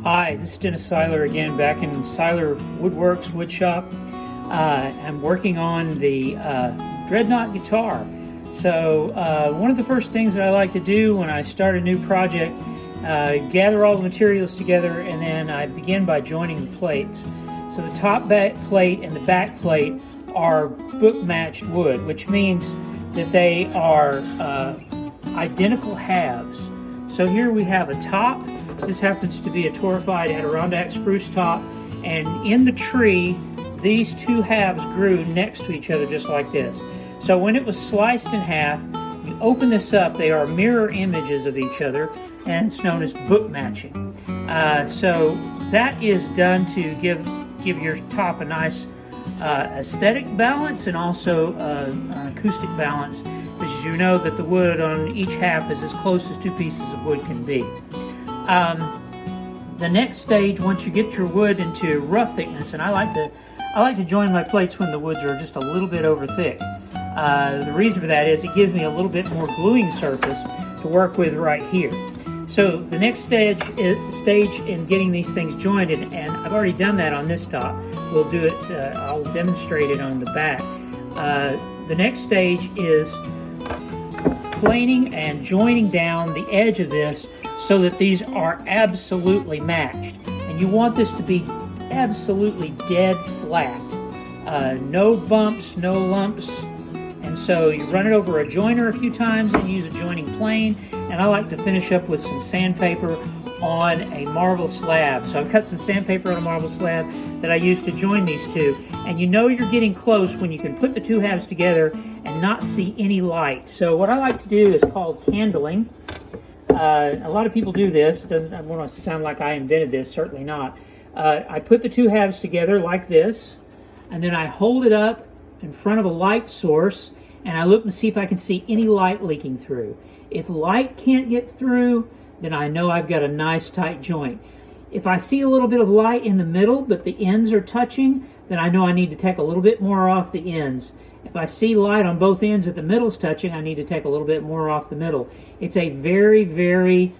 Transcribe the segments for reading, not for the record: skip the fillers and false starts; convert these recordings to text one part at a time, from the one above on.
Hi, this is Dennis Seiler again, back in Seiler Woodworks Woodshop. I'm working on the Dreadnaught guitar. So one of the first things that I like to do when I start a new project, gather all the materials together, and then I begin by joining the plates. So the top back plate and the back plate are book-matched wood, which means that they are identical halves. So here we have a top. This happens to be a torrefied Adirondack spruce top, and in the tree these two halves grew next to each other just like this. So when it was sliced in half, you open this up, they are mirror images of each other, and it's known as book matching. So that is done to give your top a nice aesthetic balance and also an acoustic balance, because you know that the wood on each half is as close as two pieces of wood can be. The next stage, once you get your wood into rough thickness, and I like to join my plates when the woods are just a little bit over thick. The reason for that is it gives me a little bit more gluing surface to work with right here. So the next stage in getting these things jointed, and I've already done that on this top. We'll do it. I'll demonstrate it on the back. The next stage is planing and joining down the edge of this so that these are absolutely matched. And you want this to be absolutely dead flat. No bumps, no lumps. And so you run it over a joiner a few times and use a joining plane. And I like to finish up with some sandpaper on a marble slab. So I've cut some sandpaper on a marble slab that I use to join these two. And you know you're getting close when you can put the two halves together and not see any light. So what I like to do is called candling. A lot of people do this. I want to sound like I invented this, certainly not. I put the two halves together like this, and then I hold it up in front of a light source, and I look and see if I can see any light leaking through. If light can't get through, then I know I've got a nice tight joint. If I see a little bit of light in the middle, but the ends are touching, then I know I need to take a little bit more off the ends. If I see light on both ends that the middle's touching, I need to take a little bit more off the middle. It's a very, very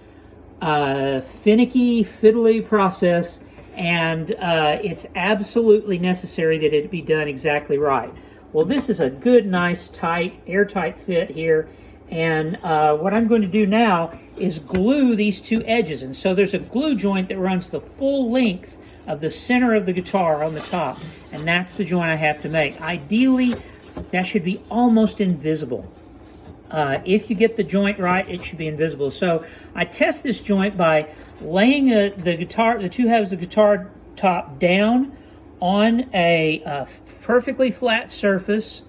finicky, fiddly process, and it's absolutely necessary that it be done exactly right. Well, this is a good, nice, tight, airtight fit here, and what I'm going to do now is glue these two edges. And so there's a glue joint that runs the full length of the center of the guitar on the top, and that's the joint I have to make. Ideally, that should be almost invisible. If you get the joint right, it should be invisible. So I test this joint by laying the two halves of the guitar top down on a perfectly flat surface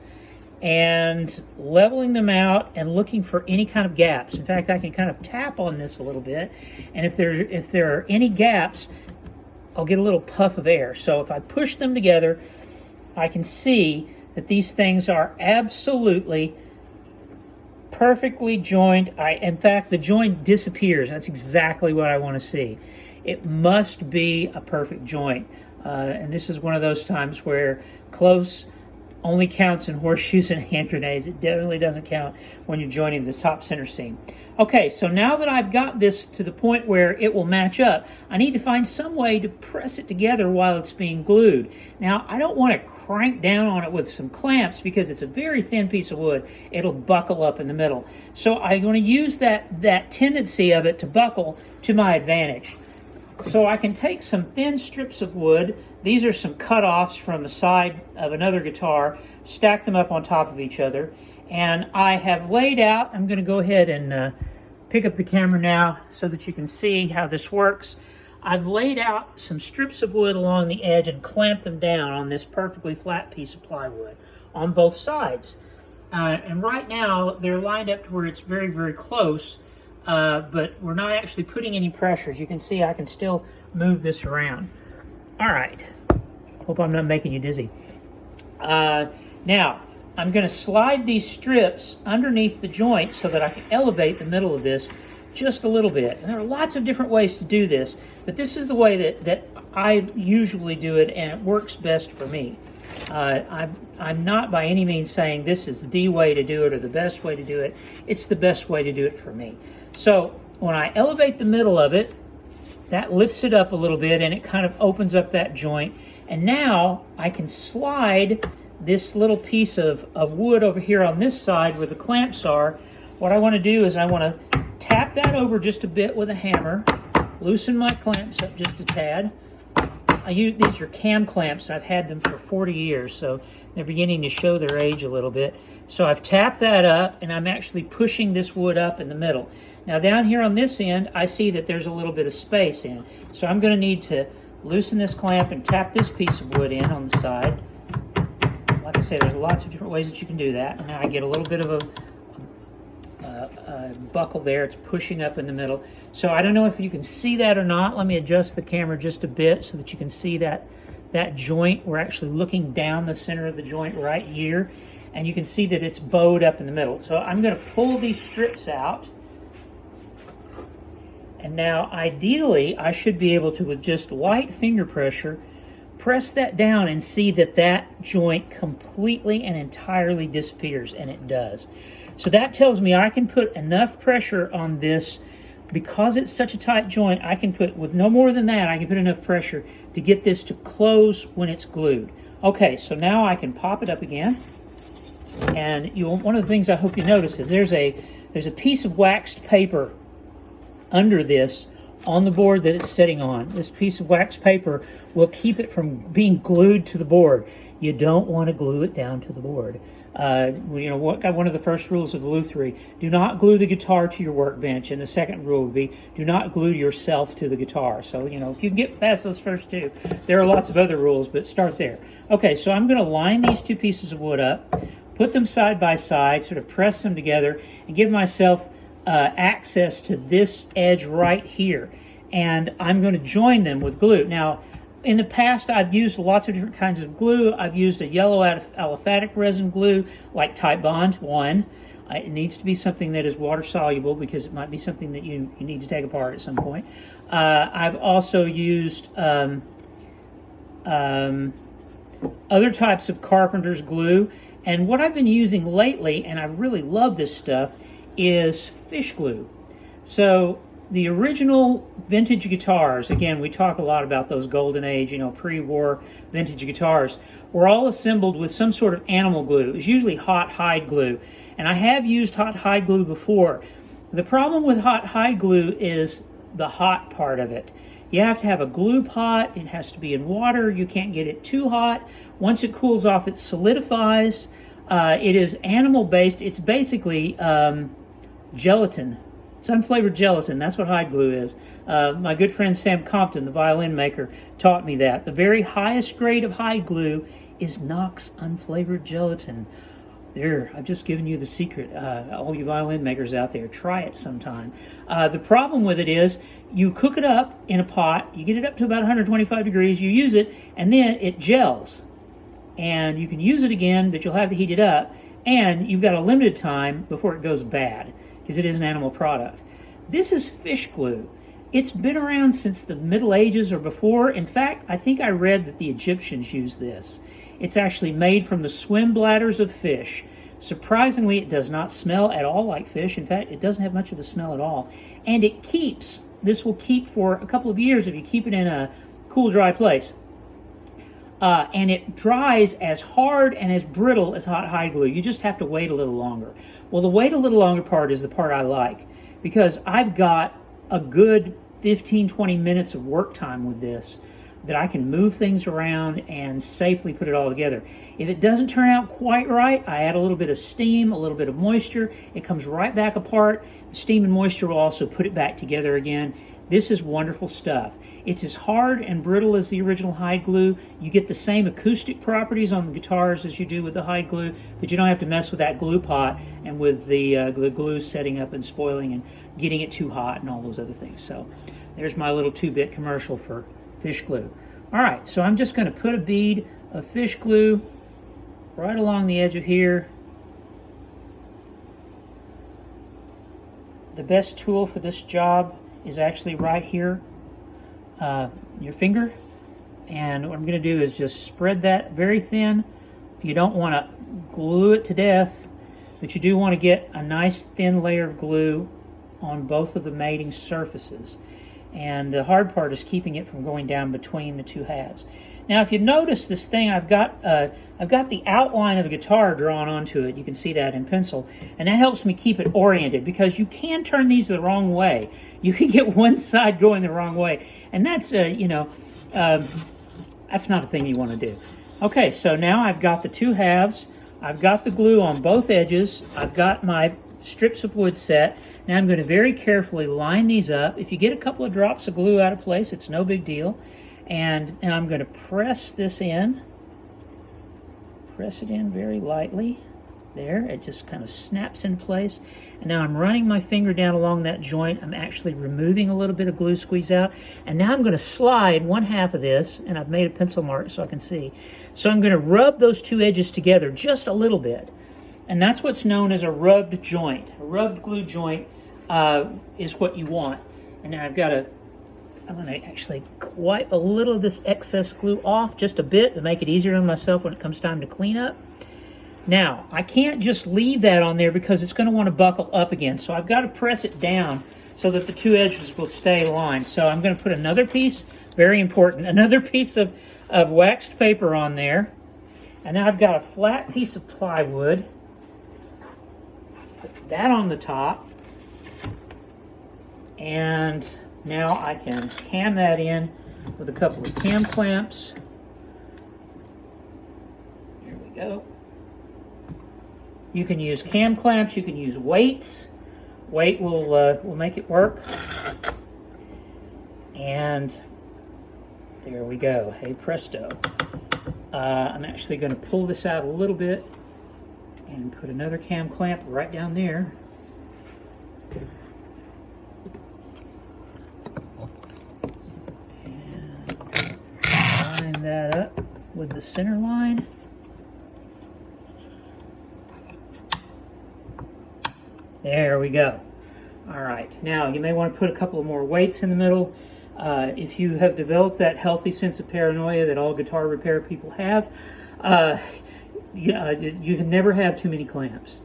and leveling them out and looking for any kind of gaps. In fact, I can kind of tap on this a little bit, and if there are any gaps, I'll get a little puff of air. So if I push them together, I can see that these things are absolutely perfectly joined. In fact, the joint disappears. That's exactly what I want to see. It must be a perfect joint. And this is one of those times where close only counts in horseshoes and hand grenades. It definitely doesn't count when you're joining the top center seam. Okay, so now that I've got this to the point where it will match up, I need to find some way to press it together while it's being glued. Now, I don't want to crank down on it with some clamps because it's a very thin piece of wood. It'll buckle up in the middle. So I'm going to use that tendency of it to buckle to my advantage. So I can take some thin strips of wood. These are some cut-offs from the side of another guitar, stack them up on top of each other, and I have laid out, I'm going to go ahead and pick up the camera now so that you can see how this works. I've laid out some strips of wood along the edge and clamped them down on this perfectly flat piece of plywood on both sides. And right now, they're lined up to where it's very, very close, but we're not actually putting any pressure. As you can see, I can still move this around. All right. Hope I'm not making you dizzy. Now, I'm going to slide these strips underneath the joint so that I can elevate the middle of this just a little bit. And there are lots of different ways to do this, but this is the way that I usually do it, and it works best for me. I'm not by any means saying this is the way to do it or the best way to do it. It's the best way to do it for me. So when I elevate the middle of it, that lifts it up a little bit and it kind of opens up that joint. And now I can slide this little piece of wood over here on this side where the clamps are. What I want to do is I want to tap that over just a bit with a hammer, loosen my clamps up just a tad. These are cam clamps. I've had them for 40 years, so they're beginning to show their age a little bit. So I've tapped that up, and I'm actually pushing this wood up in the middle. Now down here on this end, I see that there's a little bit of space in. So I'm going to need to loosen this clamp and tap this piece of wood in on the side. Like I said, there's lots of different ways that you can do that. And now I get a little bit of a buckle there. It's pushing up in the middle. So I don't know if you can see that or not. Let me adjust the camera just a bit so that you can see that joint. We're actually looking down the center of the joint right here, and you can see that it's bowed up in the middle. So I'm going to pull these strips out, and now ideally I should be able to, with just light finger pressure, press that down and see that that joint completely and entirely disappears, and it does. So that tells me I can put enough pressure on this. Because it's such a tight joint, I can put, with no more than that, I can put enough pressure to get this to close when it's glued. Okay, so now I can pop it up again. And one of the things I hope you notice is there's a piece of waxed paper under this on the board that it's sitting on. This piece of waxed paper will keep it from being glued to the board. You don't want to glue it down to the board. One of the first rules of luthiery: do not glue the guitar to your workbench. And the second rule would be, do not glue yourself to the guitar. So, if you can get past those first two, there are lots of other rules, but start there. Okay, so I'm going to line these two pieces of wood up, put them side by side, sort of press them together, and give myself access to this edge right here. And I'm going to join them with glue. Now, in the past, I've used lots of different kinds of glue. I've used a yellow aliphatic resin glue, like Type Bond 1. It needs to be something that is water soluble, because it might be something that you need to take apart at some point. I've also used other types of carpenter's glue. And what I've been using lately, and I really love this stuff, is fish glue. So the original vintage guitars, again, we talk a lot about those golden age, pre-war vintage guitars, were all assembled with some sort of animal glue. It was usually hot hide glue. And I have used hot hide glue before. The problem with hot hide glue is the hot part of it. You have to have a glue pot. It has to be in water. You can't get it too hot. Once it cools off, it solidifies. It is animal-based. It's basically gelatin. It's unflavored gelatin. That's what hide glue is. My good friend Sam Compton, the violin maker, taught me that. The very highest grade of hide glue is Knox unflavored gelatin. There, I've just given you the secret. All you violin makers out there, try it sometime. The problem with it is you cook it up in a pot, you get it up to about 125 degrees, you use it, and then it gels. And you can use it again, but you'll have to heat it up, and you've got a limited time before it goes bad, because it is an animal product. This is fish glue. It's been around since the Middle Ages or before. In fact, I think I read that the Egyptians used this. It's actually made from the swim bladders of fish. Surprisingly, it does not smell at all like fish. In fact, it doesn't have much of a smell at all. And it keeps. This will keep for a couple of years if you keep it in a cool, dry place. And it dries as hard and as brittle as hot hide glue. You just have to wait a little longer. Well, the wait a little longer part is the part I like, because I've got a good 15-20 minutes of work time with this that I can move things around and safely put it all together. If it doesn't turn out quite right, I add a little bit of steam, a little bit of moisture. It comes right back apart. Steam and moisture will also put it back together again. This is wonderful stuff. It's as hard and brittle as the original hide glue. You get the same acoustic properties on the guitars as you do with the hide glue, but you don't have to mess with that glue pot and with the glue setting up and spoiling and getting it too hot and all those other things. So there's my little 2-bit commercial for fish glue. All right, so I'm just going to put a bead of fish glue right along the edge of here. The best tool for this job is actually right here, your finger. And what I'm going to do is just spread that very thin. You don't want to glue it to death, but you do want to get a nice thin layer of glue on both of the mating surfaces. And the hard part is keeping it from going down between the two halves. Now, if you notice this thing, I've got the outline of a guitar drawn onto it. You can see that in pencil. And that helps me keep it oriented, because you can turn these the wrong way. You can get one side going the wrong way. And that's, that's not a thing you want to do. Okay, so now I've got the two halves. I've got the glue on both edges. I've got my strips of wood set. Now I'm going to very carefully line these up. If you get a couple of drops of glue out of place, it's no big deal. And I'm going to press this in. Press it in very lightly. There, it just kind of snaps in place. And now I'm running my finger down along that joint. I'm actually removing a little bit of glue squeeze out. And now I'm going to slide one half of this, and I've made a pencil mark so I can see. So I'm going to rub those two edges together just a little bit. And that's what's known as a rubbed joint. A rubbed glue joint is what you want. And now I'm going to actually wipe a little of this excess glue off, just a bit, to make it easier on myself when it comes time to clean up. Now, I can't just leave that on there because it's going to want to buckle up again. So I've got to press it down so that the two edges will stay aligned. So I'm going to put another piece, very important, another piece of waxed paper on there. And now I've got a flat piece of plywood. Put that on the top. And now I can cam that in with a couple of cam clamps. Here we go. You can use cam clamps, you can use weights. Weight will make it work. And there we go. Hey presto. I'm actually going to pull this out a little bit and put another cam clamp right down there. That up with the center line. There we go. All right, now you may want to put a couple of more weights in the middle. If you have developed that healthy sense of paranoia that all guitar repair people have, you can never have too many clamps.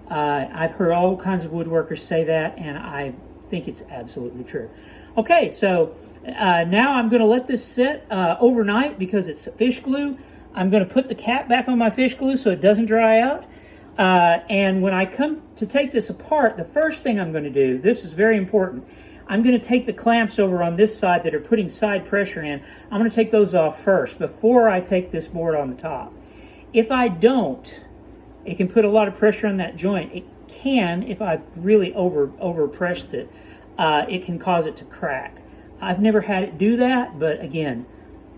I've heard all kinds of woodworkers say that, and I think it's absolutely true. Okay, so now I'm going to let this sit overnight because it's fish glue. I'm going to put the cap back on my fish glue so it doesn't dry out. And when I come to take this apart, the first thing I'm going to do, this is very important, I'm going to take the clamps over on this side that are putting side pressure in. I'm going to take those off first before I take this board on the top. If I don't, it can put a lot of pressure on that joint. It can, if I've really over-pressed it, it can cause it to crack. I've never had it do that, but again,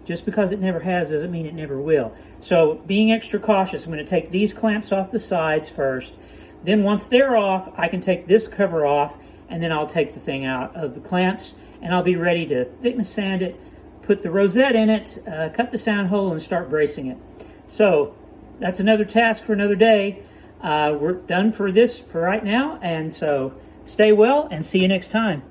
just because it never has doesn't mean it never will. So being extra cautious, I'm going to take these clamps off the sides first. Then once they're off, I can take this cover off, and then I'll take the thing out of the clamps, and I'll be ready to thickness sand it, put the rosette in it, cut the sound hole, and start bracing it. So that's another task for another day. We're done for this for right now, and so stay well and see you next time.